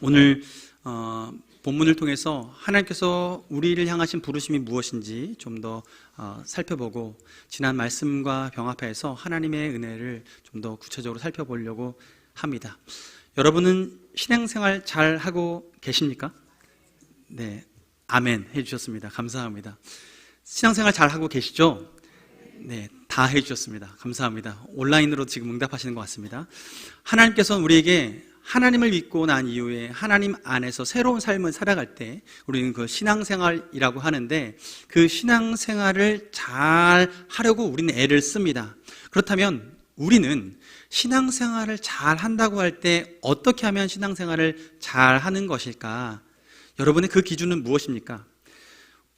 오늘 본문을 통해서 하나님께서 우리를 향하신 부르심이 무엇인지 좀 더 살펴보고 지난 말씀과 병합해서 하나님의 은혜를 좀 더 구체적으로 살펴보려고 합니다. 여러분은 신앙생활 잘 하고 계십니까? 네, 아멘 해주셨습니다. 감사합니다. 신앙생활 잘 하고 계시죠? 네, 다 해주셨습니다. 감사합니다. 온라인으로 지금 응답하시는 것 같습니다. 하나님께서는 우리에게 하나님을 믿고 난 이후에 하나님 안에서 새로운 삶을 살아갈 때 우리는 그 신앙생활이라고 하는데, 그 신앙생활을 잘 하려고 우리는 애를 씁니다. 그렇다면 우리는 신앙생활을 잘 한다고 할 때 어떻게 하면 신앙생활을 잘 하는 것일까? 여러분의 그 기준은 무엇입니까?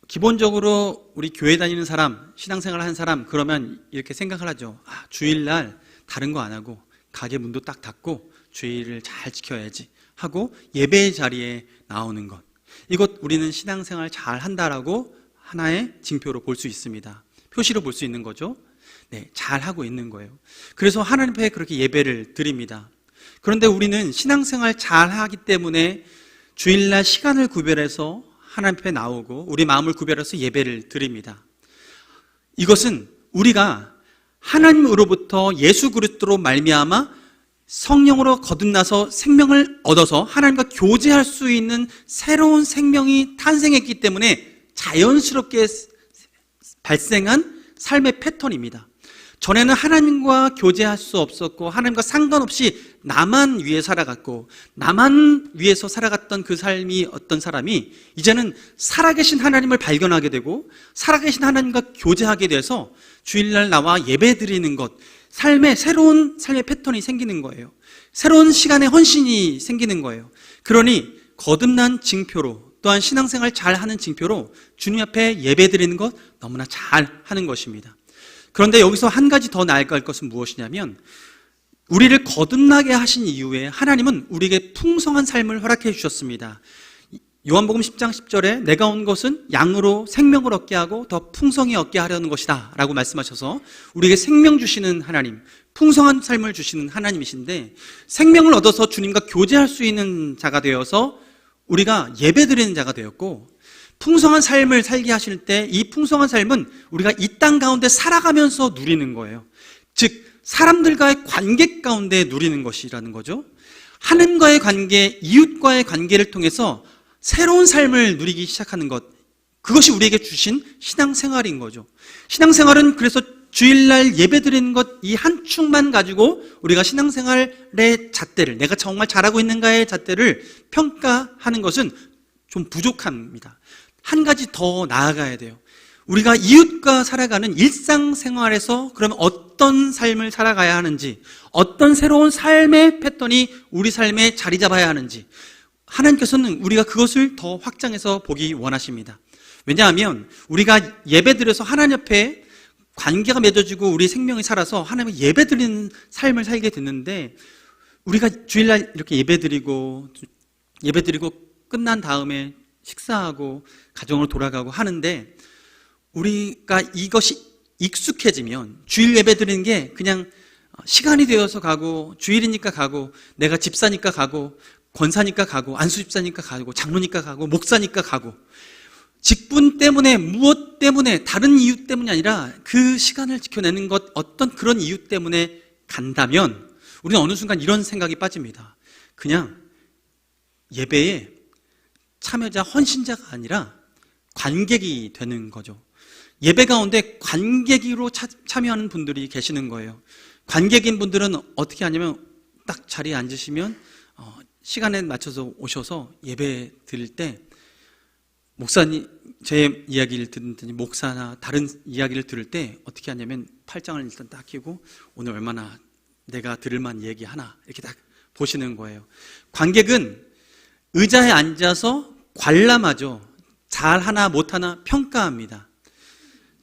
기본적으로 우리 교회 다니는 사람, 신앙생활 하는 사람, 그러면 이렇게 생각을 하죠. 주일날 다른 거 안 하고 가게 문도 딱 닫고 주의를 잘 지켜야지 하고 예배의 자리에 나오는 것, 이것 우리는 신앙생활 잘 한다라고 하나의 징표로 볼 수 있습니다. 표시로 볼 수 있는 거죠. 네, 잘 하고 있는 거예요. 그래서 하나님 앞에 그렇게 예배를 드립니다. 그런데 우리는 신앙생활 잘 하기 때문에 주일날 시간을 구별해서 하나님 앞에 나오고 우리 마음을 구별해서 예배를 드립니다. 이것은 우리가 하나님으로부터 예수 그리스도로 말미암아 성령으로 거듭나서 생명을 얻어서 하나님과 교제할 수 있는 새로운 생명이 탄생했기 때문에 자연스럽게 발생한 삶의 패턴입니다. 전에는 하나님과 교제할 수 없었고 하나님과 상관없이 나만 위해 살아갔고 나만 위해서 살아갔던 그 삶이 어떤 사람이 이제는 살아계신 하나님을 발견하게 되고 살아계신 하나님과 교제하게 돼서 주일날 나와 예배드리는 것, 새로운 삶의 패턴이 생기는 거예요. 새로운 시간의 헌신이 생기는 거예요. 그러니 거듭난 징표로, 또한 신앙생활 잘하는 징표로 주님 앞에 예배드리는 것 너무나 잘하는 것입니다. 그런데 여기서 한 가지 더 나아갈 것은 무엇이냐면, 우리를 거듭나게 하신 이후에 하나님은 우리에게 풍성한 삶을 허락해 주셨습니다. 요한복음 10장 10절에 내가 온 것은 양으로 생명을 얻게 하고 더 풍성히 얻게 하려는 것이다 라고 말씀하셔서 우리에게 생명 주시는 하나님, 풍성한 삶을 주시는 하나님이신데, 생명을 얻어서 주님과 교제할 수 있는 자가 되어서 우리가 예배드리는 자가 되었고, 풍성한 삶을 살게 하실 때 이 풍성한 삶은 우리가 이 땅 가운데 살아가면서 누리는 거예요. 즉 사람들과의 관계 가운데 누리는 것이라는 거죠. 하나님과의 관계, 이웃과의 관계를 통해서 새로운 삶을 누리기 시작하는 것, 그것이 우리에게 주신 신앙생활인 거죠. 신앙생활은 그래서 주일날 예배드리는 것 이 한 축만 가지고 우리가 신앙생활의 잣대를, 내가 정말 잘하고 있는가의 잣대를 평가하는 것은 좀 부족합니다. 한 가지 더 나아가야 돼요. 우리가 이웃과 살아가는 일상생활에서 그러면 어떤 삶을 살아가야 하는지, 어떤 새로운 삶의 패턴이 우리 삶에 자리 잡아야 하는지, 하나님께서는 우리가 그것을 더 확장해서 보기 원하십니다. 왜냐하면 우리가 예배드려서 하나님 앞에 관계가 맺어지고 우리 생명이 살아서 하나님의 예배드리는 삶을 살게 됐는데, 우리가 주일날 이렇게 예배드리고 끝난 다음에 식사하고 가정으로 돌아가고 하는데, 우리가 이것이 익숙해지면 주일 예배드리는 게 그냥 시간이 되어서 가고, 주일이니까 가고, 내가 집사니까 가고, 권사니까 가고, 안수집사니까 가고, 장로니까 가고, 목사니까 가고, 직분 때문에, 무엇 때문에, 다른 이유 때문이 아니라 그 시간을 지켜내는 것, 어떤 그런 이유 때문에 간다면 우리는 어느 순간 이런 생각이 빠집니다. 그냥 예배에 참여자, 헌신자가 아니라 관객이 되는 거죠. 예배 가운데 관객으로 참여하는 분들이 계시는 거예요. 관객인 분들은 어떻게 하냐면 딱 자리에 앉으시면 시간에 맞춰서 오셔서 예배 드릴 때 목사님, 제 이야기를 듣더니 목사나 다른 이야기를 들을 때 어떻게 하냐면 팔짱을 일단 딱 끼고 오늘 얼마나 내가 들을 만한 얘기 하나 이렇게 딱 보시는 거예요. 관객은 의자에 앉아서 관람하죠. 잘하나 못하나 평가합니다.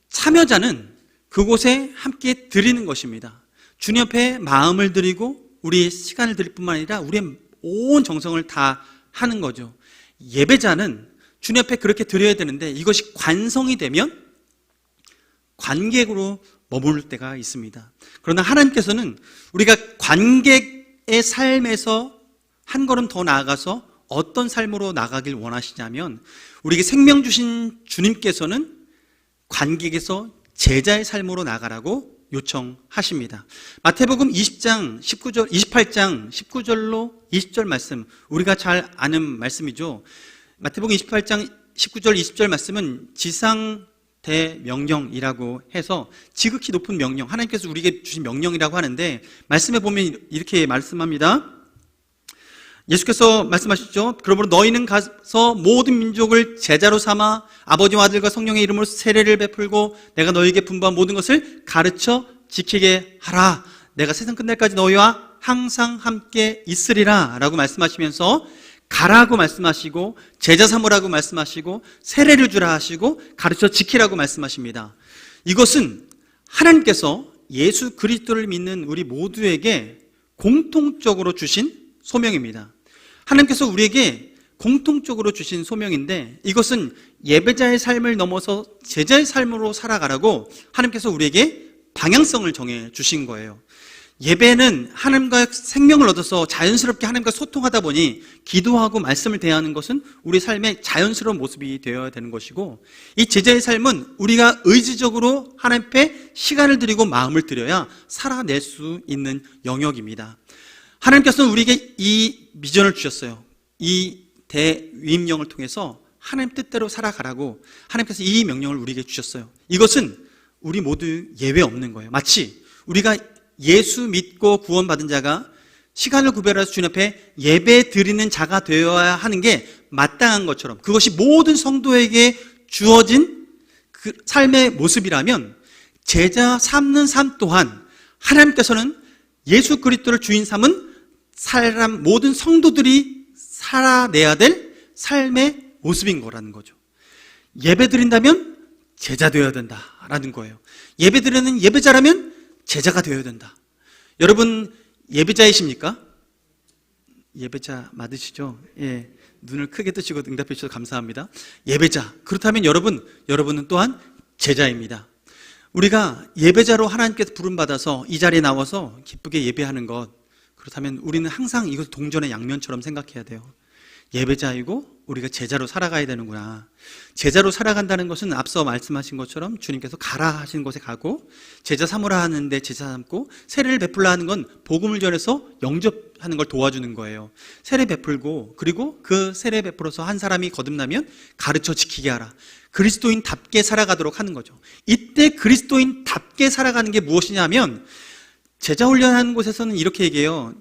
참여자는 그곳에 함께 드리는 것입니다. 주님 앞에 마음을 드리고 우리의 시간을 드릴 뿐만 아니라 우리의 온 정성을 다 하는 거죠. 예배자는 주님 앞에 그렇게 드려야 되는데 이것이 관성이 되면 관객으로 머무를 때가 있습니다. 그러나 하나님께서는 우리가 관객의 삶에서 한 걸음 더 나아가서 어떤 삶으로 나가길 원하시냐면, 우리에게 생명 주신 주님께서는 관객에서 제자의 삶으로 나가라고 요청하십니다. 마태복음 28장 19절로 20절 말씀, 우리가 잘 아는 말씀이죠. 마태복음 28장 19절 20절 말씀은 지상 대명령이라고 해서 지극히 높은 명령, 하나님께서 우리에게 주신 명령이라고 하는데, 말씀에 보면 이렇게 말씀합니다. 예수께서 말씀하시죠. 그러므로 너희는 가서 모든 민족을 제자로 삼아 아버지와 아들과 성령의 이름으로 세례를 베풀고 내가 너희에게 분부한 모든 것을 가르쳐 지키게 하라. 내가 세상 끝날까지 너희와 항상 함께 있으리라 라고 말씀하시면서, 가라고 말씀하시고 제자 삼으라고 말씀하시고 세례를 주라 하시고 가르쳐 지키라고 말씀하십니다. 이것은 하나님께서 예수 그리스도를 믿는 우리 모두에게 공통적으로 주신 소명입니다. 하나님께서 우리에게 공통적으로 주신 소명인데, 이것은 예배자의 삶을 넘어서 제자의 삶으로 살아가라고 하나님께서 우리에게 방향성을 정해 주신 거예요. 예배는 하나님과 생명을 얻어서 자연스럽게 하나님과 소통하다 보니 기도하고 말씀을 대하는 것은 우리 삶의 자연스러운 모습이 되어야 되는 것이고, 이 제자의 삶은 우리가 의지적으로 하나님 앞에 시간을 들이고 마음을 들여야 살아낼 수 있는 영역입니다. 하나님께서는 우리에게 이 비전을 주셨어요. 이 대위임령을 통해서 하나님 뜻대로 살아가라고 하나님께서 이 명령을 우리에게 주셨어요. 이것은 우리 모두 예외 없는 거예요. 마치 우리가 예수 믿고 구원받은 자가 시간을 구별해서 주님 앞에 예배 드리는 자가 되어야 하는 게 마땅한 것처럼, 그것이 모든 성도에게 주어진 그 삶의 모습이라면, 제자 삼는 삶 또한 하나님께서는 예수 그리스도를 주인 삼은 모든 성도들이 살아내야 될 삶의 모습인 거라는 거죠. 예배 드린다면 제자 되어야 된다라는 거예요. 예배 드리는 예배자라면 제자가 되어야 된다. 여러분 예배자이십니까? 예배자 맞으시죠? 예, 눈을 크게 뜨시고 응답해 주셔서 감사합니다. 예배자, 그렇다면 여러분은 또한 제자입니다. 우리가 예배자로 하나님께서 부름받아서 이 자리에 나와서 기쁘게 예배하는 것, 그렇다면 우리는 항상 이것을 동전의 양면처럼 생각해야 돼요. 예배자이고 우리가 제자로 살아가야 되는구나. 제자로 살아간다는 것은 앞서 말씀하신 것처럼 주님께서 가라 하시는 곳에 가고, 제자 삼으라 하는데 제자 삼고, 세례를 베풀라 하는 건 복음을 전해서 영접하는 걸 도와주는 거예요. 세례 베풀고, 그리고 그 세례 베풀어서 한 사람이 거듭나면 가르쳐 지키게 하라. 그리스도인답게 살아가도록 하는 거죠. 이때 그리스도인답게 살아가는 게 무엇이냐면, 제자 훈련하는 곳에서는 이렇게 얘기해요.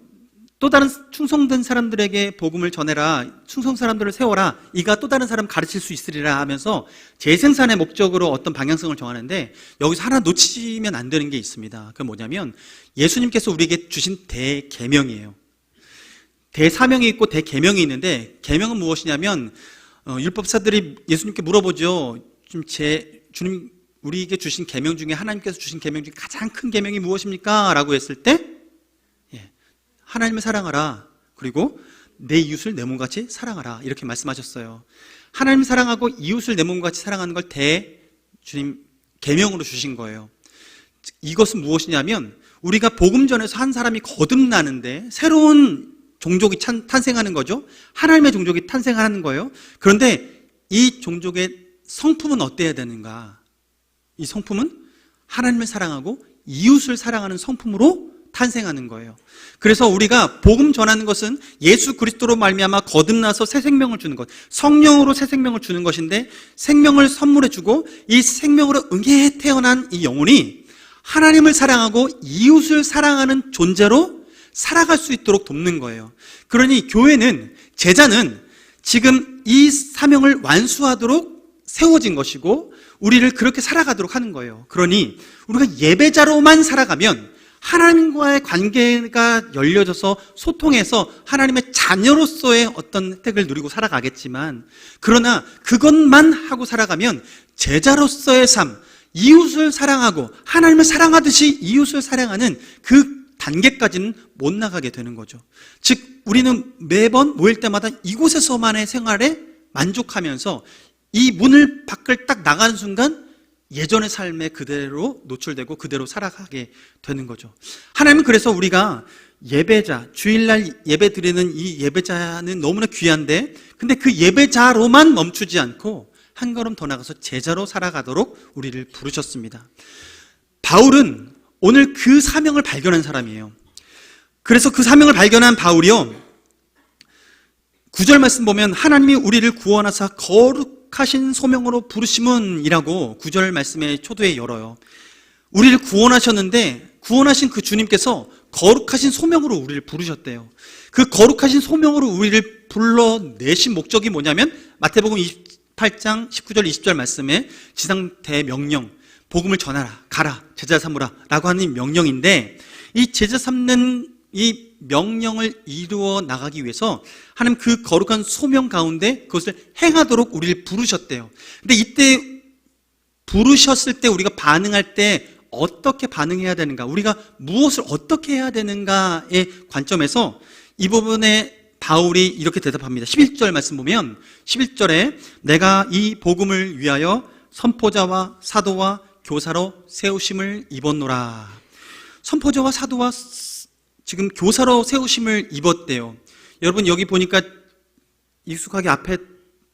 또 다른 충성된 사람들에게 복음을 전해라, 충성 사람들을 세워라, 이가 또 다른 사람 가르칠 수 있으리라 하면서 재생산의 목적으로 어떤 방향성을 정하는데, 여기서 하나 놓치면 안 되는 게 있습니다. 그게 뭐냐면 예수님께서 우리에게 주신 대계명이에요. 대사명이 있고 대계명이 있는데, 계명은 무엇이냐면 율법사들이 예수님께 물어보죠. 주님 우리에게 주신 계명 중에, 하나님께서 주신 계명 중에 가장 큰 계명이 무엇입니까? 라고 했을 때 하나님을 사랑하라, 그리고 내 이웃을 내 몸같이 사랑하라, 이렇게 말씀하셨어요. 하나님을 사랑하고 이웃을 내 몸같이 사랑하는 걸 주님 계명으로 주신 거예요. 이것은 무엇이냐면, 우리가 복음 전에서 한 사람이 거듭나는데 새로운 종족이 탄생하는 거죠. 하나님의 종족이 탄생하는 거예요. 그런데 이 종족의 성품은 어때야 되는가? 이 성품은 하나님을 사랑하고 이웃을 사랑하는 성품으로 탄생하는 거예요. 그래서 우리가 복음 전하는 것은 예수 그리스도로 말미암아 거듭나서 새 생명을 주는 것, 성령으로 새 생명을 주는 것인데, 생명을 선물해 주고 이 생명으로 응해 태어난 이 영혼이 하나님을 사랑하고 이웃을 사랑하는 존재로 살아갈 수 있도록 돕는 거예요. 그러니 교회는, 제자는 지금 이 사명을 완수하도록 세워진 것이고 우리를 그렇게 살아가도록 하는 거예요. 그러니 우리가 예배자로만 살아가면 하나님과의 관계가 열려져서 소통해서 하나님의 자녀로서의 어떤 혜택을 누리고 살아가겠지만, 그러나 그것만 하고 살아가면 제자로서의 삶, 이웃을 사랑하고 하나님을 사랑하듯이 이웃을 사랑하는 그 단계까지는 못 나가게 되는 거죠. 즉 우리는 매번 모일 때마다 이곳에서만의 생활에 만족하면서 이 문을 밖을 딱 나가는 순간 예전의 삶에 그대로 노출되고 그대로 살아가게 되는 거죠. 하나님은 그래서 우리가 예배자, 주일날 예배 드리는 이 예배자는 너무나 귀한데, 근데 그 예배자로만 멈추지 않고 한 걸음 더 나가서 제자로 살아가도록 우리를 부르셨습니다. 바울은 오늘 그 사명을 발견한 사람이에요. 그래서 그 사명을 발견한 바울이요, 9절 말씀 보면 하나님이 우리를 구원하사 거룩하신 소명으로 부르심은 이라고 9절 말씀의 초도에 열어요. 우리를 구원하셨는데 구원하신 그 주님께서 거룩하신 소명으로 우리를 부르셨대요. 그 거룩하신 소명으로 우리를 불러내신 목적이 뭐냐면 마태복음 28장 19절 20절 말씀에 지상 대명령, 복음을 전하라, 가라, 제자 삼으라 라고 하는 명령인데, 이 제자 삼는 이 명령을 이루어 나가기 위해서 하나님 그 거룩한 소명 가운데 그것을 행하도록 우리를 부르셨대요. 근데 이때 부르셨을 때 우리가 반응할 때 어떻게 반응해야 되는가, 우리가 무엇을 어떻게 해야 되는가의 관점에서 이 부분에 바울이 이렇게 대답합니다. 11절 말씀 보면 11절에 내가 이 복음을 위하여 선포자와 사도와 교사로 세우심을 입었노라. 선포자와 사도와 지금 교사로 세우심을 입었대요. 여러분 여기 보니까 익숙하게 앞에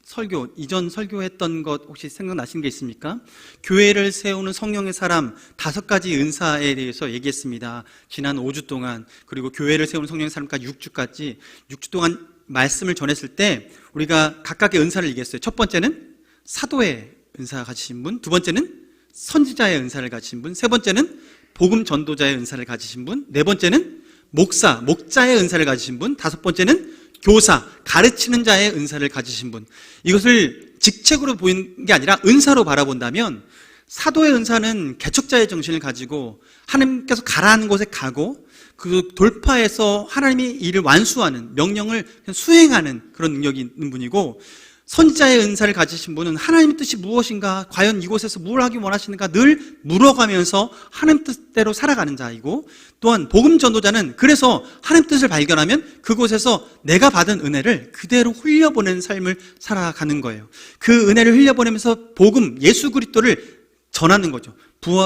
설교, 이전 설교했던 것 혹시 생각나시는 게 있습니까? 교회를 세우는 성령의 사람 5가지 은사에 대해서 얘기했습니다. 지난 5주 동안, 그리고 교회를 세우는 성령의 사람까지 6주 동안 말씀을 전했을 때 우리가 각각의 은사를 얘기했어요. 첫 번째는 사도의 은사 가지신 분, 두 번째는 선지자의 은사를 가지신 분, 세 번째는 복음 전도자의 은사를 가지신 분, 네 번째는 목자의 은사를 가지신 분, 다섯 번째는 교사, 가르치는 자의 은사를 가지신 분. 이것을 직책으로 보이는 게 아니라 은사로 바라본다면 사도의 은사는 개척자의 정신을 가지고 하나님께서 가라는 곳에 가고 그 돌파해서 하나님의 일을 완수하는, 명령을 수행하는 그런 능력이 있는 분이고, 선지자의 은사를 가지신 분은 하나님의 뜻이 무엇인가, 과연 이곳에서 뭘 하기 원하시는가 늘 물어가면서 하나님 뜻대로 살아가는 자이고, 또한 복음 전도자는 그래서 하나님 뜻을 발견하면 그곳에서 내가 받은 은혜를 그대로 흘려보내는 삶을 살아가는 거예요. 그 은혜를 흘려보내면서 복음, 예수 그리스도를 전하는 거죠.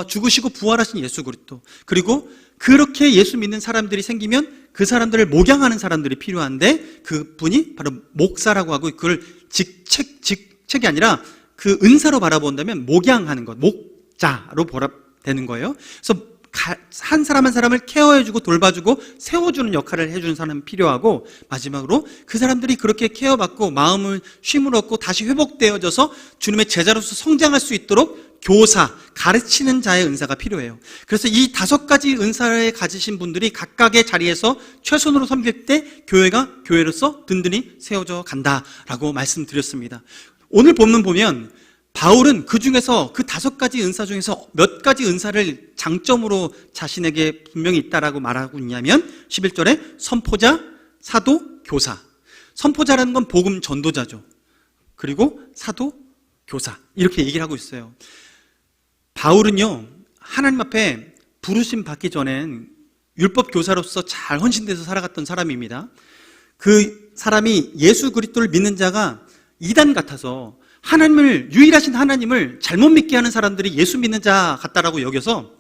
죽으시고 부활하신 예수 그리스도. 그리고 그렇게 예수 믿는 사람들이 생기면 그 사람들을 목양하는 사람들이 필요한데, 그분이 바로 목사라고 하고, 그걸 직책이 아니라 그 은사로 바라본다면 목양하는 것, 목자로 되는 거예요. 그래서 한 사람 한 사람을 케어해주고 돌봐주고 세워주는 역할을 해주는 사람이 필요하고, 마지막으로 그 사람들이 그렇게 케어받고 마음을 쉼을 얻고 다시 회복되어져서 주님의 제자로서 성장할 수 있도록 교사, 가르치는 자의 은사가 필요해요. 그래서 이 5가지 은사를 가지신 분들이 각각의 자리에서 최선으로 섬길 때 교회가 교회로서 든든히 세워져 간다라고 말씀드렸습니다. 오늘 본문 보면 바울은 그 중에서 그 5가지 은사 중에서 몇 가지 은사를 장점으로 자신에게 분명히 있다라고 말하고 있냐면 11절에 선포자, 사도, 교사. 선포자라는 건 복음 전도자죠. 그리고 사도, 교사, 이렇게 얘기를 하고 있어요. 바울은요, 하나님 앞에 부르심 받기 전엔 율법 교사로서 잘 헌신돼서 살아갔던 사람입니다. 그 사람이 예수 그리스도를 믿는 자가 이단 같아서 유일하신 하나님을 잘못 믿게 하는 사람들이 예수 믿는 자 같다라고 여겨서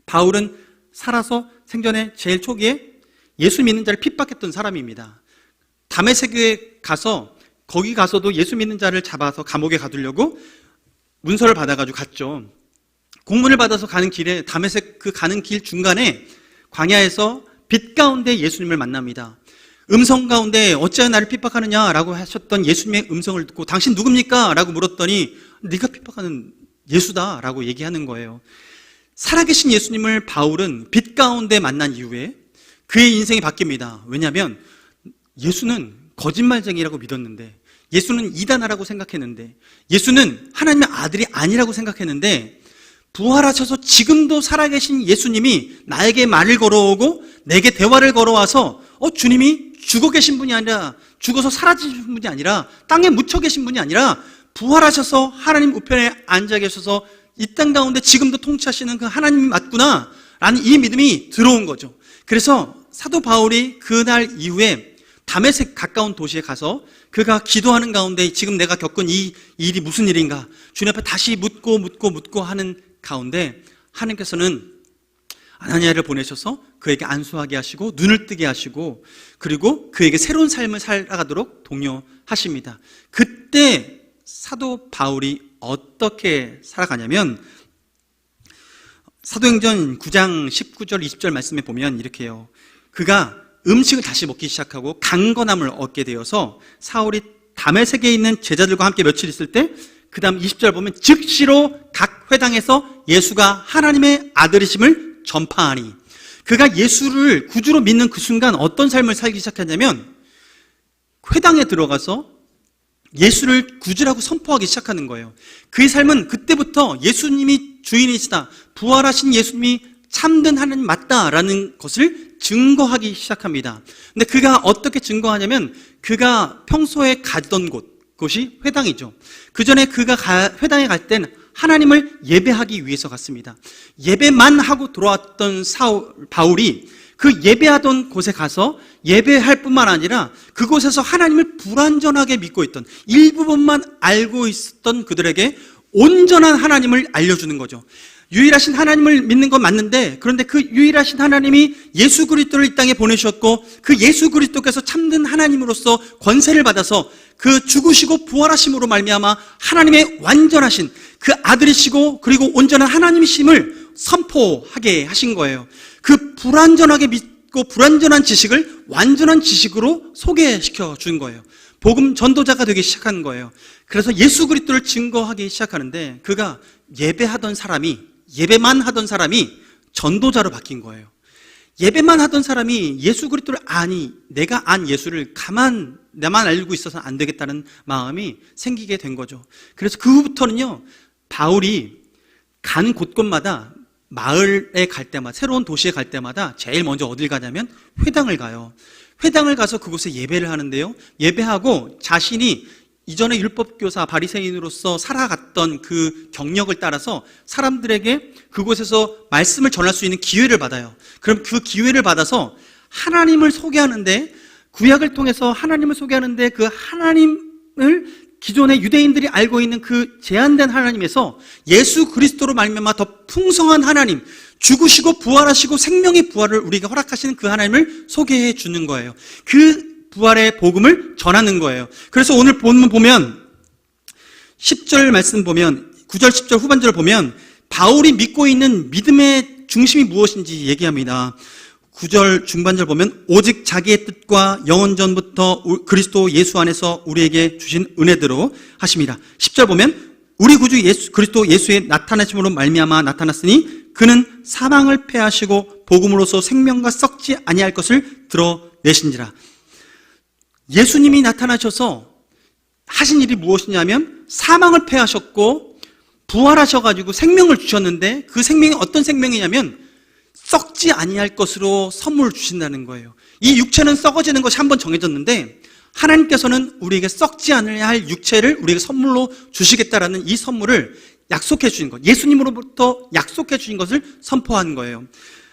바울은 살아서 생전에 제일 초기에 예수 믿는 자를 핍박했던 사람입니다. 다메섹에 가서, 거기 가서도 예수 믿는 자를 잡아서 감옥에 가두려고 문서를 받아가지고 갔죠. 공문을 받아서 가는 길에, 다메섹 그 가는 길 중간에 광야에서 빛 가운데 예수님을 만납니다. 음성 가운데 어찌하여 나를 핍박하느냐라고 하셨던 예수님의 음성을 듣고 당신 누굽니까? 라고 물었더니 네가 핍박하는 예수다 라고 얘기하는 거예요. 살아계신 예수님을 바울은 빛 가운데 만난 이후에 그의 인생이 바뀝니다. 왜냐하면 예수는 거짓말쟁이라고 믿었는데, 예수는 이단하라고 생각했는데, 예수는 하나님의 아들이 아니라고 생각했는데, 부활하셔서 지금도 살아계신 예수님이 나에게 말을 걸어오고 내게 대화를 걸어와서 주님이 죽어 계신 분이 아니라, 죽어서 사라지신 분이 아니라, 땅에 묻혀 계신 분이 아니라 부활하셔서 하나님 우편에 앉아 계셔서 이 땅 가운데 지금도 통치하시는 그 하나님이 맞구나 라는 이 믿음이 들어온 거죠. 그래서 사도 바울이 그날 이후에 다메섹 가까운 도시에 가서 그가 기도하는 가운데 지금 내가 겪은 이 일이 무슨 일인가 주님 앞에 다시 묻고 하는 가운데 하나님께서는 아나니아를 보내셔서 그에게 안수하게 하시고 눈을 뜨게 하시고 그리고 그에게 새로운 삶을 살아가도록 독려하십니다. 그때 사도 바울이 어떻게 살아가냐면 사도행전 9장 19절 20절 말씀에 보면 이렇게 해요. 그가 음식을 다시 먹기 시작하고 강건함을 얻게 되어서 사울이 다메섹에 있는 제자들과 함께 며칠 있을 때 그 다음 20절 보면 즉시로 각 회당에서 예수가 하나님의 아들이심을 전파하니, 그가 예수를 구주로 믿는 그 순간 어떤 삶을 살기 시작했냐면 회당에 들어가서 예수를 구주라고 선포하기 시작하는 거예요. 그의 삶은 그때부터 예수님이 주인이시다, 부활하신 예수님이 참된 하나님 맞다라는 것을 증거하기 시작합니다. 근데 그가 어떻게 증거하냐면 그가 평소에 가던 곳이 회당이죠. 그 전에 그가 회당에 갈 때는 하나님을 예배하기 위해서 갔습니다. 예배만 하고 돌아왔던 바울이 그 예배하던 곳에 가서 예배할 뿐만 아니라 그곳에서 하나님을 불완전하게 믿고 있던, 일부분만 알고 있었던 그들에게 온전한 하나님을 알려주는 거죠. 유일하신 하나님을 믿는 건 맞는데, 그런데 그 유일하신 하나님이 예수 그리스도를 이 땅에 보내주셨고 그 예수 그리스도께서 참된 하나님으로서 권세를 받아서 그 죽으시고 부활하심으로 말미암아 하나님의 완전하신 그 아들이시고 그리고 온전한 하나님이심을 선포하게 하신 거예요. 그 불완전하게 믿고 불완전한 지식을 완전한 지식으로 소개시켜 준 거예요. 복음 전도자가 되기 시작한 거예요. 그래서 예수 그리스도를 증거하기 시작하는데 그가 예배만 하던 사람이 전도자로 바뀐 거예요. 예배만 하던 사람이 예수 그리스도를 내가 안 예수를 나만 알고 있어서는 안 되겠다는 마음이 생기게 된 거죠. 그래서 그 후부터는요, 바울이 가는 곳곳마다 마을에 갈 때마다, 새로운 도시에 갈 때마다 제일 먼저 어딜 가냐면 회당을 가요. 회당을 가서 그곳에 예배를 하는데요, 예배하고 자신이 이전에 율법교사 바리새인으로서 살아갔던 그 경력을 따라서 사람들에게 그곳에서 말씀을 전할 수 있는 기회를 받아요. 그럼 그 기회를 받아서 하나님을 소개하는데, 구약을 통해서 하나님을 소개하는데 그 하나님을 기존의 유대인들이 알고 있는 그 제한된 하나님에서 예수 그리스도로 말미암아 더 풍성한 하나님, 죽으시고 부활하시고 생명의 부활을 우리에게 허락하시는 그 하나님을 소개해 주는 거예요. 그 부활의 복음을 전하는 거예요. 그래서 오늘 본문 보면 10절 말씀 보면 9절 10절 후반절을 보면 바울이 믿고 있는 믿음의 중심이 무엇인지 얘기합니다. 9절 중반절 보면 오직 자기의 뜻과 영원전부터 그리스도 예수 안에서 우리에게 주신 은혜대로 하십니다. 10절 보면 우리 구주 그리스도 예수의 나타나심으로 말미암아 나타났으니 그는 사망을 패하시고 복음으로서 생명과 썩지 아니할 것을 드러내신지라. 예수님이 나타나셔서 하신 일이 무엇이냐면 사망을 패하셨고 부활하셔가지고 생명을 주셨는데, 그 생명이 어떤 생명이냐면 썩지 아니할 것으로 선물을 주신다는 거예요. 이 육체는 썩어지는 것이 한번 정해졌는데 하나님께서는 우리에게 썩지 않아야 할 육체를 우리에게 선물로 주시겠다라는 이 선물을 약속해 주신 것, 예수님으로부터 약속해 주신 것을 선포한 거예요.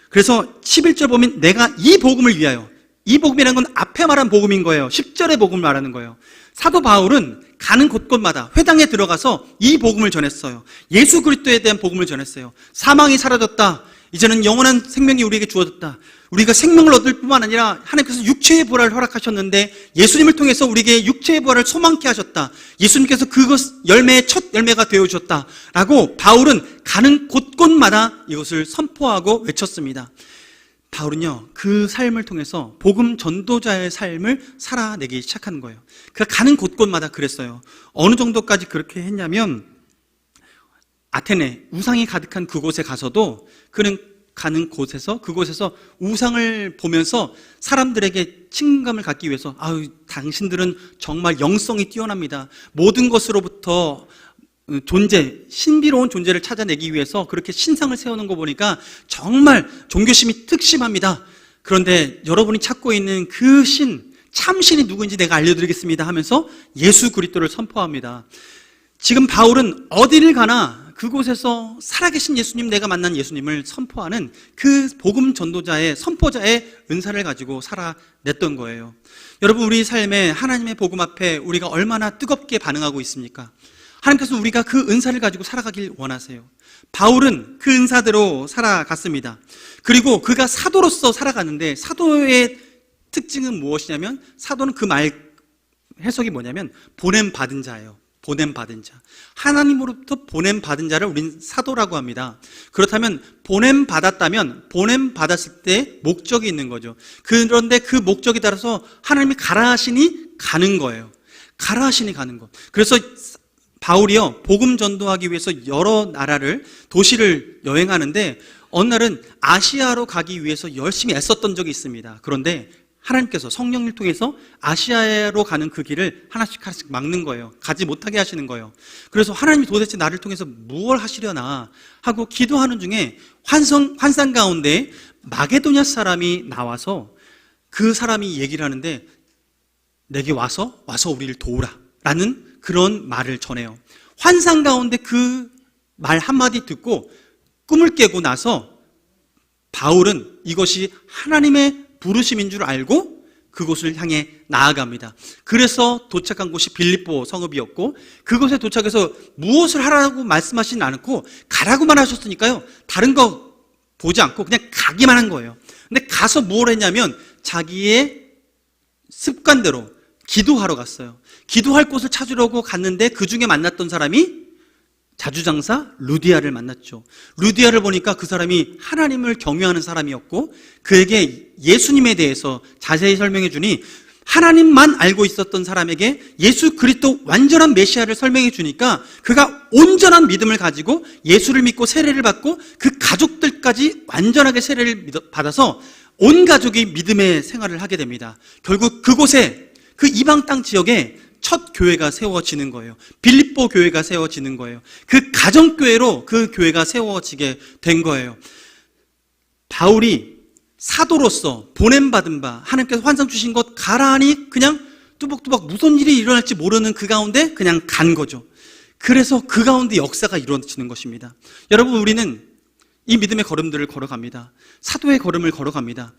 그래서 11절 보면 내가 이 복음을 위하여, 이 복음이라는 건 앞에 말한 복음인 거예요. 10절의 복음을 말하는 거예요. 사도 바울은 가는 곳곳마다 회당에 들어가서 이 복음을 전했어요. 예수 그리스도에 대한 복음을 전했어요. 사망이 사라졌다, 이제는 영원한 생명이 우리에게 주어졌다, 우리가 생명을 얻을 뿐만 아니라 하나님께서 육체의 부활을 허락하셨는데 예수님을 통해서 우리에게 육체의 부활을 소망케 하셨다, 예수님께서 그것 열매의 첫 열매가 되어주셨다 라고 바울은 가는 곳곳마다 이것을 선포하고 외쳤습니다. 바울은요, 그 삶을 통해서 복음 전도자의 삶을 살아내기 시작하는 거예요. 그가 가는 곳곳마다 그랬어요. 어느 정도까지 그렇게 했냐면 아테네, 우상이 가득한 그곳에 가서도 그는 가는 곳에서, 그곳에서 우상을 보면서 사람들에게 친감을 갖기 위해서 당신들은 정말 영성이 뛰어납니다, 모든 것으로부터 신비로운 존재를 찾아내기 위해서 그렇게 신상을 세우는 거 보니까 정말 종교심이 특심합니다. 그런데 여러분이 찾고 있는 그 참신이 누구인지 내가 알려드리겠습니다 하면서 예수 그리스도를 선포합니다. 지금 바울은 어디를 가나 그곳에서 살아계신 예수님, 내가 만난 예수님을 선포하는 그 복음 전도자의 선포자의 은사를 가지고 살아냈던 거예요. 여러분, 우리 삶에 하나님의 복음 앞에 우리가 얼마나 뜨겁게 반응하고 있습니까? 하나님께서 우리가 그 은사를 가지고 살아가길 원하세요. 바울은 그 은사대로 살아갔습니다. 그리고 그가 사도로서 살아가는데, 사도의 특징은 무엇이냐면, 사도는 그 말 해석이 뭐냐면 보냄받은 자예요. 보냄받은 자. 하나님으로부터 보냄받은 자를 우린 사도라고 합니다. 그렇다면 보냄받았다면 보냄받았을 때 목적이 있는 거죠. 그런데 그 목적에 따라서 하나님이 가라 하시니 가는 거예요. 가라 하시니 가는 것. 그래서 바울이요, 복음 전도하기 위해서 여러 나라를, 도시를 여행하는데 어느 날은 아시아로 가기 위해서 열심히 애썼던 적이 있습니다. 그런데 하나님께서 성령을 통해서 아시아로 가는 그 길을 하나씩 막는 거예요. 가지 못하게 하시는 거예요. 그래서 하나님이 도대체 나를 통해서 무엇을 하시려나 하고 기도하는 중에 환상 가운데 마게도냐 사람이 나와서 그 사람이 얘기를 하는데, 내게 와서 우리를 도우라 라는 그런 말을 전해요. 환상 가운데 그 말 한마디 듣고 꿈을 깨고 나서 바울은 이것이 하나님의 부르심인 줄 알고 그곳을 향해 나아갑니다. 그래서 도착한 곳이 빌립보 성읍이었고, 그곳에 도착해서 무엇을 하라고 말씀하시진 않고 가라고만 하셨으니까요, 다른 거 보지 않고 그냥 가기만 한 거예요. 근데 가서 뭘 했냐면 자기의 습관대로 기도하러 갔어요. 기도할 곳을 찾으려고 갔는데 그 중에 만났던 사람이 자주장사 루디아를 만났죠. 루디아를 보니까 그 사람이 하나님을 경외하는 사람이었고, 그에게 예수님에 대해서 자세히 설명해 주니 하나님만 알고 있었던 사람에게 예수 그리스도 완전한 메시아를 설명해 주니까 그가 온전한 믿음을 가지고 예수를 믿고 세례를 받고 그 가족들까지 완전하게 세례를 받아서 온 가족이 믿음의 생활을 하게 됩니다. 결국 그곳에, 그 이방 땅 지역에 첫 교회가 세워지는 거예요. 빌립보 교회가 세워지는 거예요. 그 가정교회로 그 교회가 세워지게 된 거예요. 바울이 사도로서 보냄받은 바, 하나님께서 환상 주신 것 가라 하니 그냥 뚜벅뚜벅 무슨 일이 일어날지 모르는 그 가운데 그냥 간 거죠. 그래서 그 가운데 역사가 이루어지는 것입니다. 여러분, 우리는 이 믿음의 걸음들을 걸어갑니다. 사도의 걸음을 걸어갑니다.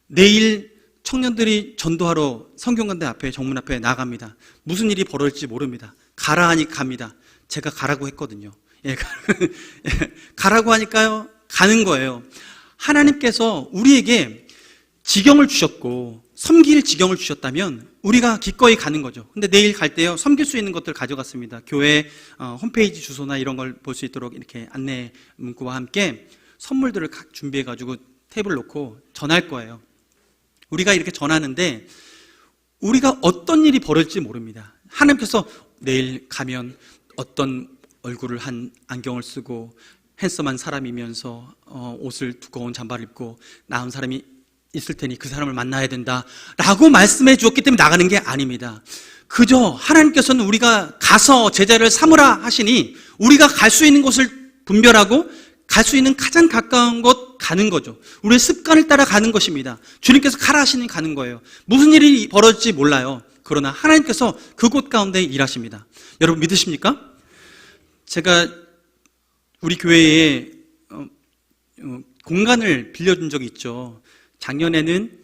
내일 청년들이 전도하러 성경관대 앞에, 정문 앞에 나갑니다. 무슨 일이 벌어질지 모릅니다. 가라 하니 갑니다. 제가 가라고 했거든요. 가라고 하니까요, 가는 거예요. 하나님께서 우리에게 지경을 주셨고 섬길 지경을 주셨다면 우리가 기꺼이 가는 거죠. 근데 내일 갈 때요, 섬길 수 있는 것들 가져갔습니다. 교회 홈페이지 주소나 이런 걸 볼 수 있도록 이렇게 안내 문구와 함께 선물들을 준비해가지고 테이블 놓고 전할 거예요. 우리가 이렇게 전하는데 우리가 어떤 일이 벌어질지 모릅니다. 하나님께서 내일 가면 어떤 얼굴을 한 안경을 쓰고 핸섬한 사람이면서 옷을 두꺼운 잠바를 입고 나은 사람이 있을 테니 그 사람을 만나야 된다 라고 말씀해 주었기 때문에 나가는 게 아닙니다. 그저 하나님께서는 우리가 가서 제자를 삼으라 하시니 우리가 갈 수 있는 곳을 분별하고 갈 수 있는 가장 가까운 곳 가는 거죠. 우리의 습관을 따라 가는 것입니다. 주님께서 가라 하시니 가는 거예요. 무슨 일이 벌어질지 몰라요. 그러나 하나님께서 그곳 가운데 일하십니다. 여러분 믿으십니까? 제가 우리 교회에 공간을 빌려준 적이 있죠. 작년에는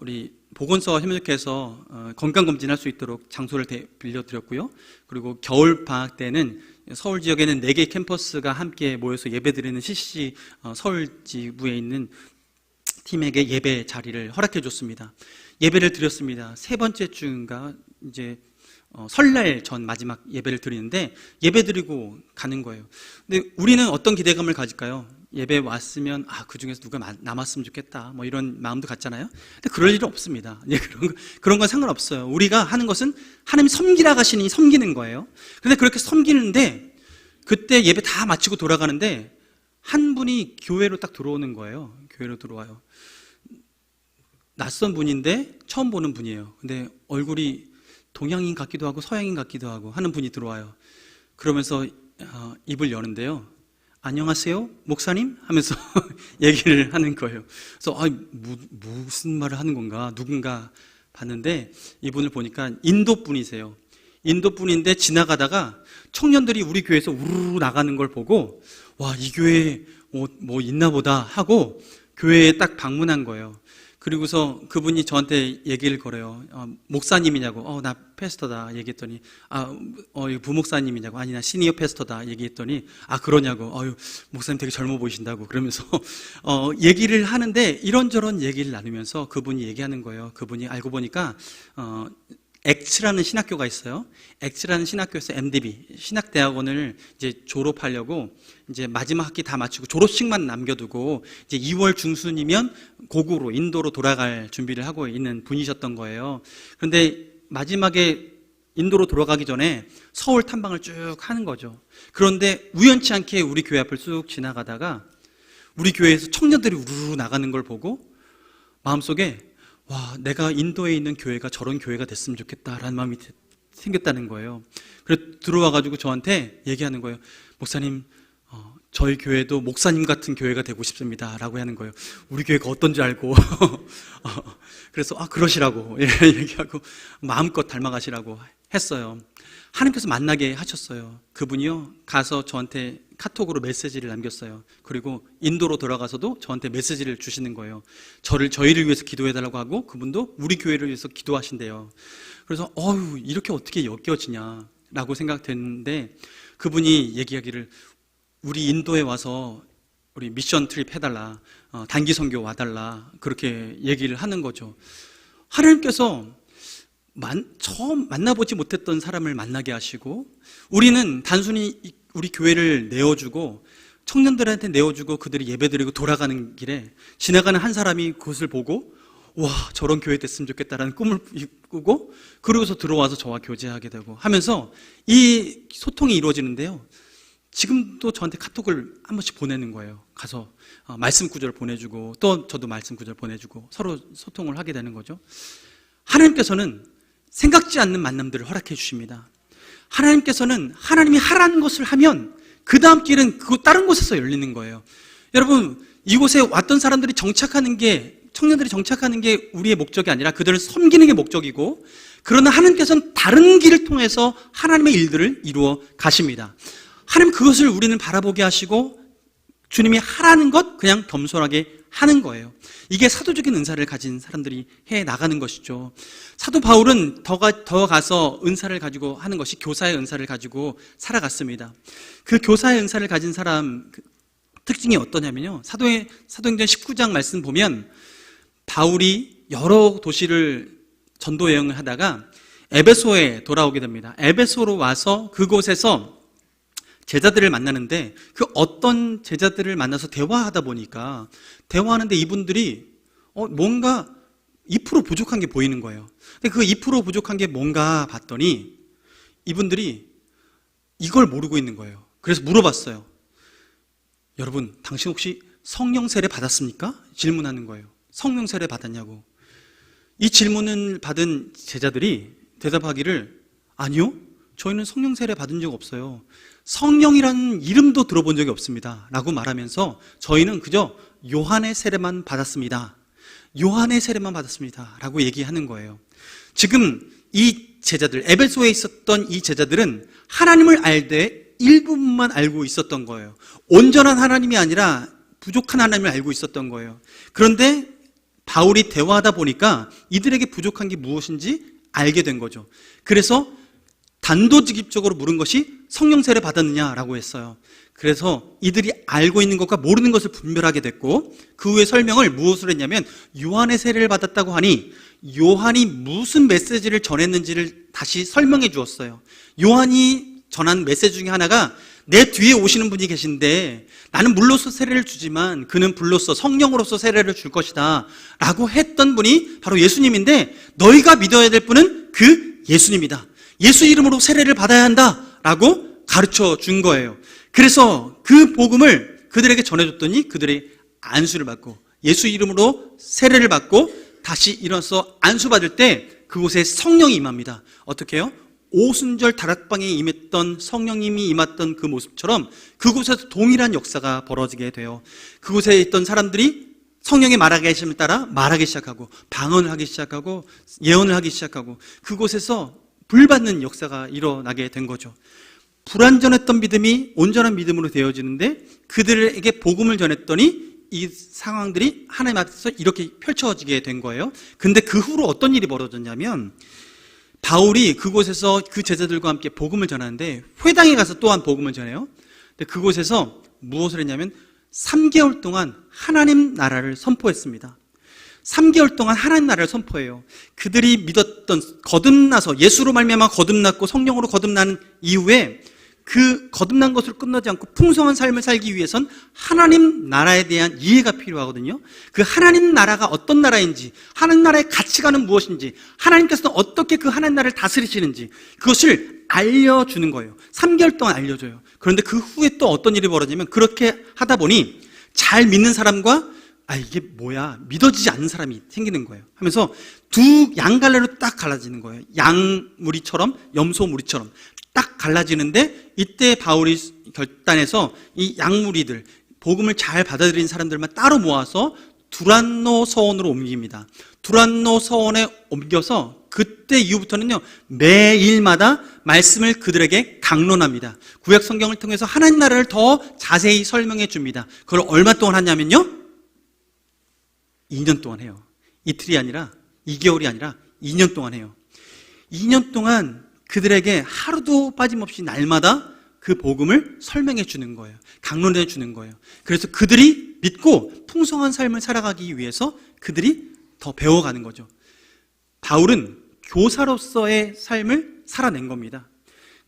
우리 보건소 협력해서 건강검진할 수 있도록 장소를 빌려드렸고요. 그리고 겨울 방학 때는 서울 지역에는 4개 캠퍼스가 함께 모여서 예배드리는 CCC 서울 지부에 있는 팀에게 예배 자리를 허락해 줬습니다. 예배를 드렸습니다. 세 번째 주인가 이제 설날 전 마지막 예배를 드리는데 예배 드리고 가는 거예요. 근데 우리는 어떤 기대감을 가질까요? 예배 왔으면 그 중에서 누가 남았으면 좋겠다 뭐 이런 마음도 갖잖아요. 근데 그럴 일은 없습니다. 그런 건 상관없어요. 우리가 하는 것은 하나님 섬기라 가시니 섬기는 거예요. 그런데 그렇게 섬기는데 그때 예배 다 마치고 돌아가는데 한 분이 교회로 딱 들어오는 거예요. 교회로 들어와요. 낯선 분인데 처음 보는 분이에요. 근데 얼굴이 동양인 같기도 하고 서양인 같기도 하고 하는 분이 들어와요. 그러면서 입을 여는데요, 안녕하세요 목사님 하면서 얘기를 하는 거예요. 그래서 무슨 말을 하는 건가, 누군가 봤는데 이분을 보니까 인도 분이세요. 인도 분인데 지나가다가 청년들이 우리 교회에서 우르르 나가는 걸 보고 와, 이 교회에 뭐 있나 보다 하고 교회에 딱 방문한 거예요. 그리고서 그분이 저한테 얘기를 걸어요. 목사님이냐고. 나 패스터다 얘기했더니, 이거 부목사님이냐고. 아니, 나 시니어 패스터다 얘기했더니, 그러냐고. 목사님 되게 젊어 보이신다고. 그러면서 얘기를 하는데 이런저런 얘기를 나누면서 그분이 얘기하는 거예요. 그분이 알고 보니까 엑츠라는 신학교가 있어요. 엑츠라는 신학교에서 MDB 신학대학원을 이제 졸업하려고 이제 마지막 학기 다 마치고 졸업식만 남겨두고 이제 2월 중순이면 고국으로 인도로 돌아갈 준비를 하고 있는 분이셨던 거예요. 그런데 마지막에 인도로 돌아가기 전에 서울 탐방을 쭉 하는 거죠. 그런데 우연치 않게 우리 교회 앞을 쭉 지나가다가 우리 교회에서 청년들이 우르르 나가는 걸 보고 마음속에 와, 내가 인도에 있는 교회가 저런 교회가 됐으면 좋겠다라는 마음이 생겼다는 거예요. 그래서 들어와가지고 저한테 얘기하는 거예요. 목사님, 저희 교회도 목사님 같은 교회가 되고 싶습니다 라고 하는 거예요. 우리 교회가 어떤지 알고 그래서 그러시라고 얘기하고 마음껏 닮아가시라고 했어요. 하나님께서 만나게 하셨어요. 그분이요 가서 저한테 카톡으로 메시지를 남겼어요. 그리고 인도로 돌아가서도 저한테 메시지를 주시는 거예요. 저희를 위해서 기도해달라고 하고 그분도 우리 교회를 위해서 기도하신대요. 그래서 이렇게 어떻게 엮여지냐라고 생각됐는데 그분이 얘기하기를 우리 인도에 와서 우리 미션 트립 해달라, 단기 선교 와달라 그렇게 얘기를 하는 거죠. 하나님께서 처음 만나보지 못했던 사람을 만나게 하시고 우리는 단순히 우리 교회를 내어주고 청년들한테 내어주고 그들이 예배드리고 돌아가는 길에 지나가는 한 사람이 그것을 보고 와 저런 교회 됐으면 좋겠다라는 꿈을 꾸고 그러고서 들어와서 저와 교제하게 되고 하면서 이 소통이 이루어지는데요. 지금도 저한테 카톡을 한 번씩 보내는 거예요. 가서 말씀 구절 보내주고 또 저도 말씀 구절 보내주고 서로 소통을 하게 되는 거죠. 하나님께서는 생각지 않는 만남들을 허락해 주십니다. 하나님께서는 하나님이 하라는 것을 하면 그 다음 길은 다른 곳에서 열리는 거예요. 여러분 이곳에 왔던 사람들이 청년들이 정착하는 게 우리의 목적이 아니라 그들을 섬기는 게 목적이고 그러나 하나님께서는 다른 길을 통해서 하나님의 일들을 이루어 가십니다. 하나님 그것을 우리는 바라보게 하시고 주님이 하라는 것 그냥 겸손하게 하는 거예요. 이게 사도적인 은사를 가진 사람들이 해 나가는 것이죠. 사도 바울은 더 가서 은사를 가지고 하는 것이 교사의 은사를 가지고 살아갔습니다. 그 교사의 은사를 가진 사람 특징이 어떠냐면요. 사도행전 19장 말씀 보면 바울이 여러 도시를 전도 여행을 하다가 에베소에 돌아오게 됩니다. 에베소로 와서 그곳에서 제자들을 만나는데 그 어떤 제자들을 만나서 대화하다 보니까 대화하는데 이분들이 뭔가 2% 부족한 게 보이는 거예요. 근데 그 2% 부족한 게 뭔가 봤더니 이분들이 이걸 모르고 있는 거예요. 그래서 물어봤어요. 여러분, 당신 혹시 성령 세례 받았습니까? 질문하는 거예요. 성령 세례 받았냐고. 이 질문을 받은 제자들이 대답하기를 아니요, 저희는 성령 세례 받은 적 없어요. 성령이라는 이름도 들어본 적이 없습니다 라고 말하면서 저희는 그저 요한의 세례만 받았습니다. 요한의 세례만 받았습니다 라고 얘기하는 거예요. 지금 이 제자들, 에베소에 있었던 이 제자들은 하나님을 알되 일부분만 알고 있었던 거예요. 온전한 하나님이 아니라 부족한 하나님을 알고 있었던 거예요. 그런데 바울이 대화하다 보니까 이들에게 부족한 게 무엇인지 알게 된 거죠. 그래서 단도직입적으로 물은 것이 성령 세례 받았느냐라고 했어요. 그래서 이들이 알고 있는 것과 모르는 것을 분별하게 됐고 그 후에 설명을 무엇으로 했냐면 요한의 세례를 받았다고 하니 요한이 무슨 메시지를 전했는지를 다시 설명해 주었어요. 요한이 전한 메시지 중에 하나가 내 뒤에 오시는 분이 계신데 나는 물로서 세례를 주지만 그는 불로서 성령으로서 세례를 줄 것이다 라고 했던 분이 바로 예수님인데 너희가 믿어야 될 분은 그 예수님이다. 예수 이름으로 세례를 받아야 한다라고 가르쳐 준 거예요. 그래서 그 복음을 그들에게 전해줬더니 그들이 안수를 받고 예수 이름으로 세례를 받고 다시 일어나서 안수받을 때 그곳에 성령이 임합니다. 어떻게 해요? 오순절 다락방에 임했던 성령님이 임했던 그 모습처럼 그곳에서 동일한 역사가 벌어지게 돼요. 그곳에 있던 사람들이 성령의 말하게 하심을 따라 말하기 시작하고 방언을 하기 시작하고 예언을 하기 시작하고 그곳에서 불받는 역사가 일어나게 된 거죠. 불완전했던 믿음이 온전한 믿음으로 되어지는데 그들에게 복음을 전했더니 이 상황들이 하나님 앞에서 이렇게 펼쳐지게 된 거예요. 근데 그 후로 어떤 일이 벌어졌냐면 바울이 그곳에서 그 제자들과 함께 복음을 전하는데 회당에 가서 또한 복음을 전해요. 근데 그곳에서 무엇을 했냐면 3개월 동안 하나님 나라를 선포했습니다. 3개월 동안 하나님 나라를 선포해요. 그들이 믿었던 거듭나서 예수로 말미암아 거듭났고 성령으로 거듭난 이후에 그 거듭난 것으로 끝나지 않고 풍성한 삶을 살기 위해선 하나님 나라에 대한 이해가 필요하거든요. 그 하나님 나라가 어떤 나라인지, 하나님 나라의 가치관은 무엇인지, 하나님께서는 어떻게 그 하나님 나라를 다스리시는지 그것을 알려주는 거예요. 3개월 동안 알려줘요. 그런데 그 후에 또 어떤 일이 벌어지냐면 그렇게 하다 보니 잘 믿는 사람과 이게 뭐야 믿어지지 않는 사람이 생기는 거예요. 하면서 두 양갈래로 딱 갈라지는 거예요. 양무리처럼 염소무리처럼 딱 갈라지는데 이때 바울이 결단해서 이 양무리들 복음을 잘 받아들인 사람들만 따로 모아서 두란노 서원으로 옮깁니다. 두란노 서원에 옮겨서 그때 이후부터는요 매일마다 말씀을 그들에게 강론합니다. 구약 성경을 통해서 하나님 나라를 더 자세히 설명해 줍니다. 그걸 얼마 동안 하냐면요 2년 동안 해요. 이틀이 아니라 2개월이 아니라 2년 동안 해요. 2년 동안 그들에게 하루도 빠짐없이 날마다 그 복음을 설명해 주는 거예요. 강론해 주는 거예요. 그래서 그들이 믿고 풍성한 삶을 살아가기 위해서 그들이 더 배워가는 거죠. 바울은 교사로서의 삶을 살아낸 겁니다.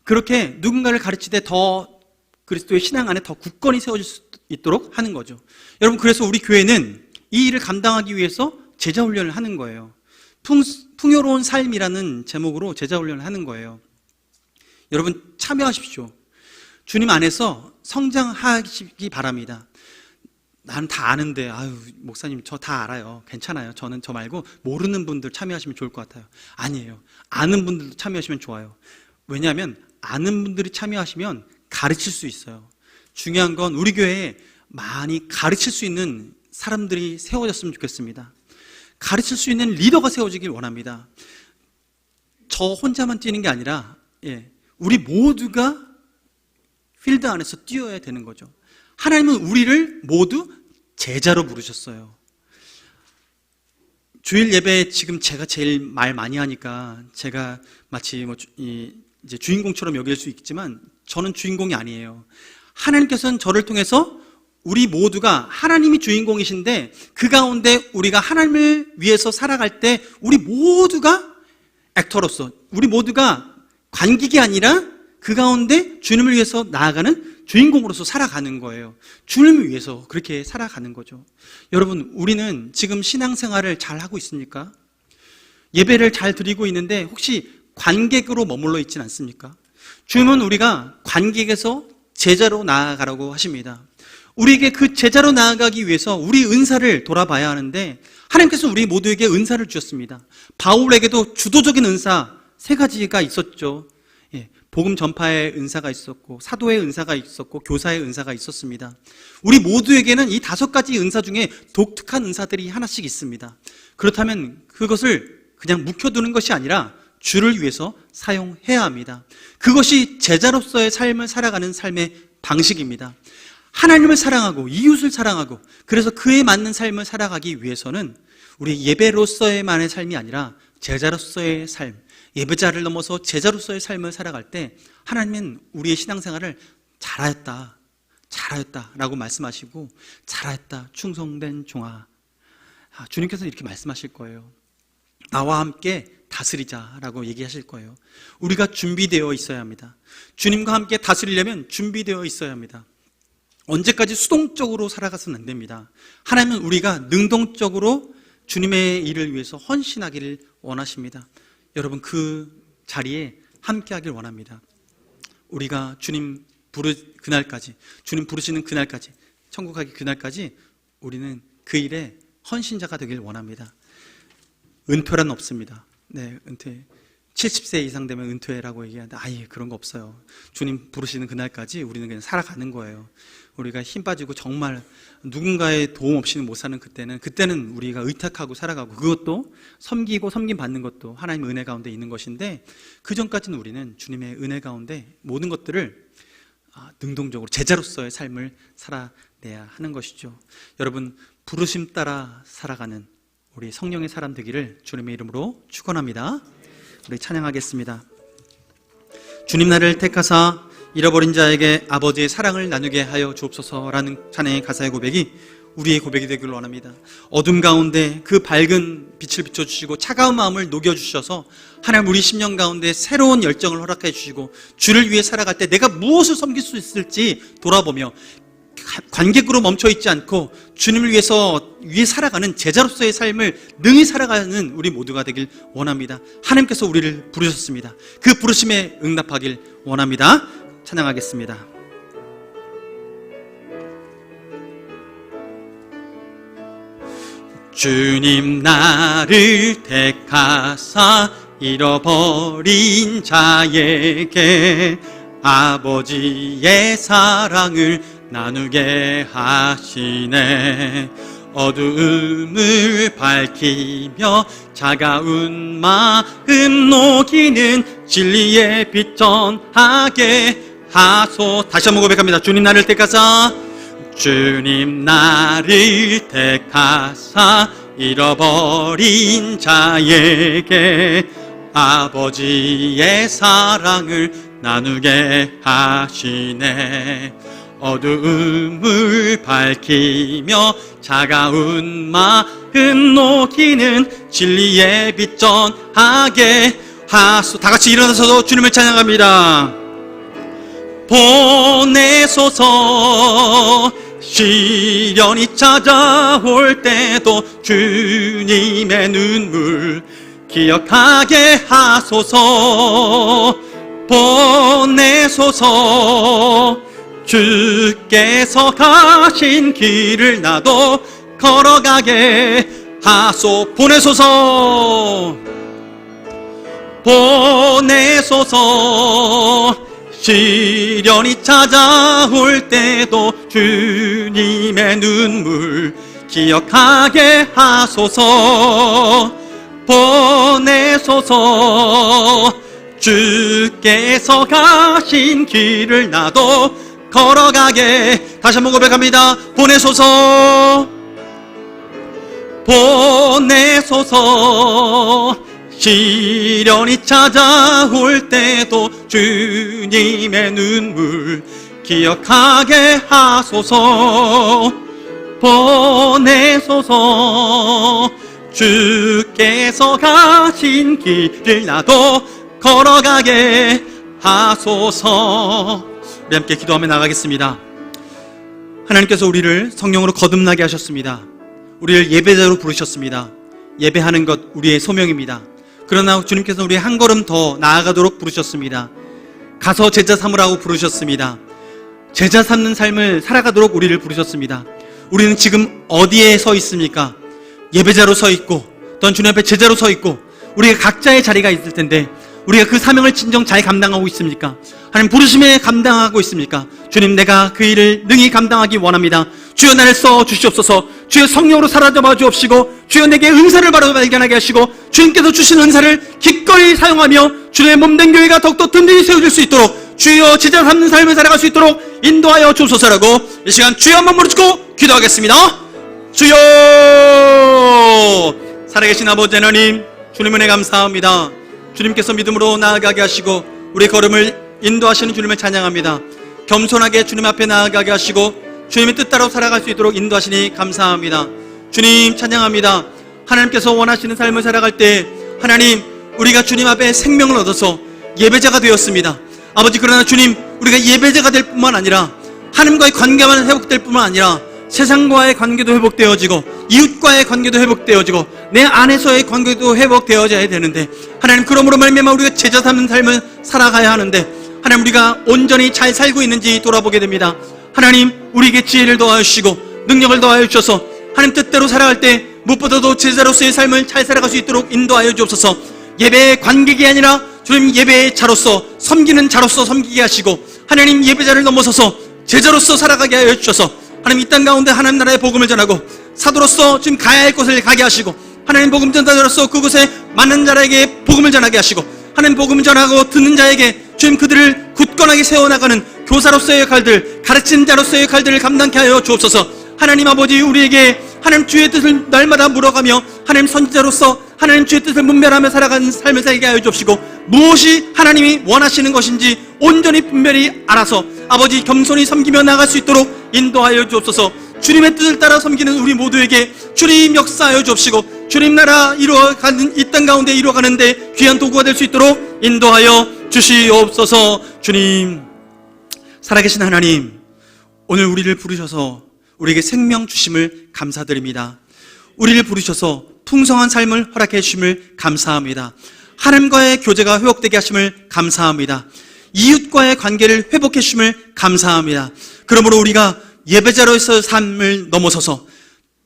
그렇게 누군가를 가르치되 더 그리스도의 신앙 안에 더 굳건히 세워질 수 있도록 하는 거죠. 여러분 그래서 우리 교회는 이 일을 감당하기 위해서 제자훈련을 하는 거예요. 풍요로운 삶이라는 제목으로 제자훈련을 하는 거예요. 여러분 참여하십시오. 주님 안에서 성장하시기 바랍니다. 나는 다 아는데 목사님 저 다 알아요. 괜찮아요. 저는 저 말고 모르는 분들 참여하시면 좋을 것 같아요. 아니에요. 아는 분들도 참여하시면 좋아요. 왜냐하면 아는 분들이 참여하시면 가르칠 수 있어요. 중요한 건 우리 교회에 많이 가르칠 수 있는 사람들이 세워졌으면 좋겠습니다. 가르칠 수 있는 리더가 세워지길 원합니다. 저 혼자만 뛰는 게 아니라 우리 모두가 필드 안에서 뛰어야 되는 거죠. 하나님은 우리를 모두 제자로 부르셨어요. 주일 예배에 지금 제가 제일 말 많이 하니까 제가 마치 이제 주인공처럼 여길 수 있지만 저는 주인공이 아니에요. 하나님께서는 저를 통해서 우리 모두가 하나님이 주인공이신데 그 가운데 우리가 하나님을 위해서 살아갈 때 우리 모두가 액터로서 우리 모두가 관객이 아니라 그 가운데 주님을 위해서 나아가는 주인공으로서 살아가는 거예요. 주님을 위해서 그렇게 살아가는 거죠. 여러분 우리는 지금 신앙생활을 잘 하고 있습니까? 예배를 잘 드리고 있는데 혹시 관객으로 머물러 있진 않습니까? 주님은 우리가 관객에서 제자로 나아가라고 하십니다. 우리에게 그 제자로 나아가기 위해서 우리 은사를 돌아봐야 하는데 하나님께서 우리 모두에게 은사를 주셨습니다. 바울에게도 주도적인 은사 3가지가 있었죠. 복음 전파의 은사가 있었고 사도의 은사가 있었고 교사의 은사가 있었습니다. 우리 모두에게는 이 5가지 은사 중에 독특한 은사들이 하나씩 있습니다. 그렇다면 그것을 그냥 묵혀두는 것이 아니라 주를 위해서 사용해야 합니다. 그것이 제자로서의 삶을 살아가는 삶의 방식입니다. 하나님을 사랑하고 이웃을 사랑하고 그래서 그에 맞는 삶을 살아가기 위해서는 우리 예배로서의만의 삶이 아니라 제자로서의 삶, 예배자를 넘어서 제자로서의 삶을 살아갈 때 하나님은 우리의 신앙생활을 잘하였다 라고 말씀하시고 잘하였다 충성된 종아, 주님께서 이렇게 말씀하실 거예요. 나와 함께 다스리자라고 얘기하실 거예요. 우리가 준비되어 있어야 합니다. 주님과 함께 다스리려면 준비되어 있어야 합니다. 언제까지 수동적으로 살아가서는 안 됩니다. 하나님은 우리가 능동적으로 주님의 일을 위해서 헌신하기를 원하십니다. 여러분 그 자리에 함께 하길 원합니다. 우리가 주님 그날까지, 주님 부르시는 그날까지, 천국 가기 그날까지 우리는 그 일에 헌신자가 되길 원합니다. 은퇴란 없습니다. 은퇴 70세 이상 되면 은퇴라고 얘기하는데 아예 그런 거 없어요. 주님 부르시는 그날까지 우리는 그냥 살아가는 거예요. 우리가 힘 빠지고 정말 누군가의 도움 없이는 못 사는 그때는 우리가 의탁하고 살아가고 그것도 섬기고 섬김받는 것도 하나님의 은혜 가운데 있는 것인데 그 전까지는 우리는 주님의 은혜 가운데 모든 것들을 능동적으로 제자로서의 삶을 내야 하는 것이죠. 여러분, 부르심 따라 살아가는 우리 성령의 사람 되기를 주님의 이름으로 축원합니다. 우리 찬양하겠습니다. 주님 나를 택하사 잃어버린 자에게 아버지의 사랑을 나누게 하여 주옵소서라는 찬양의 가사의 고백이 우리의 고백이 되기를 원합니다. 어둠 가운데 그 밝은 빛을 비춰주시고 차가운 마음을 녹여주셔서 하나님 우리 심령 가운데 새로운 열정을 허락해 주시고 주를 위해 살아갈 때 내가 무엇을 섬길 수 있을지 돌아보며 관객으로 멈춰있지 않고 주님을 위해 살아가는 제자로서의 삶을 능히 살아가는 우리 모두가 되길 원합니다. 하나님께서 우리를 부르셨습니다. 그 부르심에 응답하길 원합니다. 찬양하겠습니다. 주님 나를 택하사 잃어버린 자에게 아버지의 사랑을 나누게 하시네. 어두움을 밝히며 차가운 마음 녹이는 진리의 빛 전하게 하소. 다시 한번 고백합니다. 주님 나를 택하사 주님 나를 택하사 잃어버린 자에게 아버지의 사랑을 나누게 하시네. 어두움을 밝히며 차가운 마음 녹이는 진리의 빛 전하게 하소. 다같이 일어나서 주님을 찬양합니다. 보내소서. 시련이 찾아올 때도 주님의 눈물 기억하게 하소서. 보내소서. 주께서 가신 길을 나도 걸어가게 하소. 보내소서. 보내소서. 시련이 찾아올 때도 주님의 눈물 기억하게 하소서. 보내소서. 주께서 가신 길을 나도 걸어가게. 다시 한번 고백합니다. 보내소서. 보내소서. 시련이 찾아올 때도 주님의 눈물 기억하게 하소서. 보내소서. 주께서 가신 길을 나도 걸어가게 하소서. 우리 함께 기도하며 나가겠습니다. 하나님께서 우리를 성령으로 거듭나게 하셨습니다. 우리를 예배자로 부르셨습니다. 예배하는 것 우리의 소명입니다. 그러나 주님께서 우리 한 걸음 더 나아가도록 부르셨습니다. 가서 제자 삼으라고 부르셨습니다. 제자 삼는 삶을 살아가도록 우리를 부르셨습니다. 우리는 지금 어디에 서 있습니까? 예배자로 서 있고 또는 주님 앞에 제자로 서 있고 우리가 각자의 자리가 있을 텐데 우리가 그 사명을 진정 잘 감당하고 있습니까? 하나님 부르심에 감당하고 있습니까? 주님, 내가 그 일을 능히 감당하기 원합니다. 주여 나를 써 주시옵소서. 주여 성령으로 사라져봐 주옵시고 주여 내게 은사를 바로 발견하게 하시고 주님께서 주신 은사를 기꺼이 사용하며 주님의 몸된 교회가 더욱더 든든히 세워질 수 있도록 주여 제자 삼는 삶을 살아갈 수 있도록 인도하여 주옵소서라고 이 시간 주여 한번 부르짖고 기도하겠습니다. 주여. 살아계신 아버지 하나님, 주님 은혜 감사합니다. 주님께서 믿음으로 나아가게 하시고 우리 걸음을 인도하시는 주님을 찬양합니다. 겸손하게 주님 앞에 나아가게 하시고 주님의 뜻 따라 살아갈 수 있도록 인도하시니 감사합니다. 주님 찬양합니다. 하나님께서 원하시는 삶을 살아갈 때 하나님, 우리가 주님 앞에 생명을 얻어서 예배자가 되었습니다. 아버지, 그러나 주님, 우리가 예배자가 될 뿐만 아니라 하나님과의 관계만 회복될 뿐만 아니라 세상과의 관계도 회복되어지고 이웃과의 관계도 회복되어지고 내 안에서의 관계도 회복되어져야 되는데 하나님, 그러므로 말미암아 우리가 제자 삼는 삶을 살아가야 하는데 하나님, 우리가 온전히 잘 살고 있는지 돌아보게 됩니다. 하나님, 우리에게 지혜를 더하여 주시고 능력을 더하여 주셔서 하나님 뜻대로 살아갈 때 무엇보다도 제자로서의 삶을 잘 살아갈 수 있도록 인도하여 주옵소서. 예배의 관객이 아니라 주님 예배의 자로서 섬기는 자로서 섬기게 하시고 하나님, 예배자를 넘어서서 제자로서 살아가게 하여 주셔서 하나님, 이 땅 가운데 하나님 나라의 복음을 전하고 사도로서 지금 가야 할 곳을 가게 하시고 하나님, 복음 전자로서 그곳에 많은 자에게 복음을 전하게 하시고 하나님, 복음을 전하고 듣는 자에게 주님 그들을 굳건하게 세워나가는 교사로서의 역할들, 가르치는 자로서의 칼들을 감당케 하여 주옵소서. 하나님 아버지, 우리에게 하나님 주의 뜻을 날마다 물어가며 하나님 선지자로서 하나님 주의 뜻을 분별하며 살아가는 삶을 살게 하여 주옵시고, 무엇이 하나님이 원하시는 것인지 온전히 분별히 알아서 아버지 겸손히 섬기며 나갈 수 있도록 인도하여 주옵소서. 주님의 뜻을 따라 섬기는 우리 모두에게 주님 역사하여 주옵시고, 주님 나라 이루어가는 이 땅 가운데 이루어가는데 귀한 도구가 될 수 있도록 인도하여 주시옵소서. 주님, 살아계신 하나님, 오늘 우리를 부르셔서 우리에게 생명 주심을 감사드립니다. 우리를 부르셔서 풍성한 삶을 허락해 주심을 감사합니다. 하나님과의 교제가 회복되게 하심을 감사합니다. 이웃과의 관계를 회복해 주심을 감사합니다. 그러므로 우리가 예배자로서의 삶을 넘어서서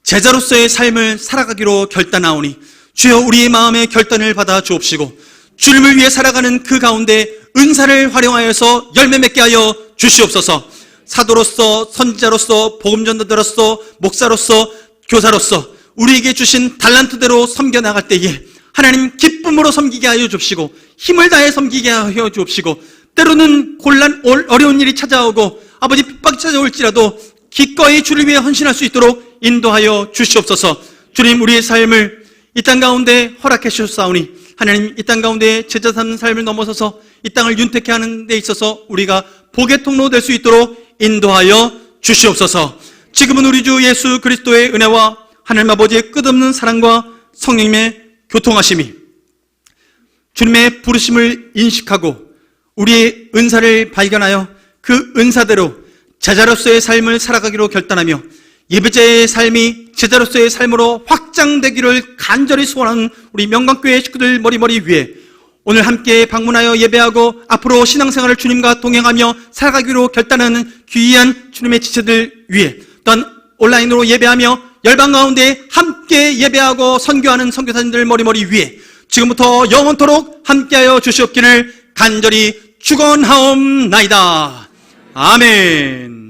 제자로서의 삶을 살아가기로 결단하오니 주여 우리의 마음의 결단을 받아 주옵시고, 주님을 위해 살아가는 그 가운데 은사를 활용하여서 열매 맺게 하여 주시옵소서. 사도로서, 선지자로서, 복음전도자로서, 목사로서, 교사로서 우리에게 주신 달란트대로 섬겨나갈 때에 하나님 기쁨으로 섬기게 하여 주옵시고, 힘을 다해 섬기게 하여 주옵시고, 때로는 어려운 일이 찾아오고 아버지 핍박이 찾아올지라도 기꺼이 주를 위해 헌신할 수 있도록 인도하여 주시옵소서. 주님, 우리의 삶을 이 땅 가운데 허락해 주셨사오니 하나님, 이 땅 가운데 제자 삼는 삶을 넘어서서 이 땅을 윤택케 하는 데 있어서 우리가 복의 통로 될 수 있도록 인도하여 주시옵소서. 지금은 우리 주 예수 그리스도의 은혜와 하나님 아버지의 끝없는 사랑과 성령님의 교통하심이, 주님의 부르심을 인식하고 우리의 은사를 발견하여 그 은사대로 제자로서의 삶을 살아가기로 결단하며 예배자의 삶이 제자로서의 삶으로 확장되기를 간절히 소원하는 우리 명강교회 식구들 머리 위에 오늘 함께 방문하여 예배하고 앞으로 신앙생활을 주님과 동행하며 살아가기로 결단하는 귀한 주님의 지체들 위에, 또한 온라인으로 예배하며 열방 가운데 함께 예배하고 선교하는 선교사님들 머리 위에 지금부터 영원토록 함께하여 주시옵기를 간절히 축원하옵나이다. 아멘.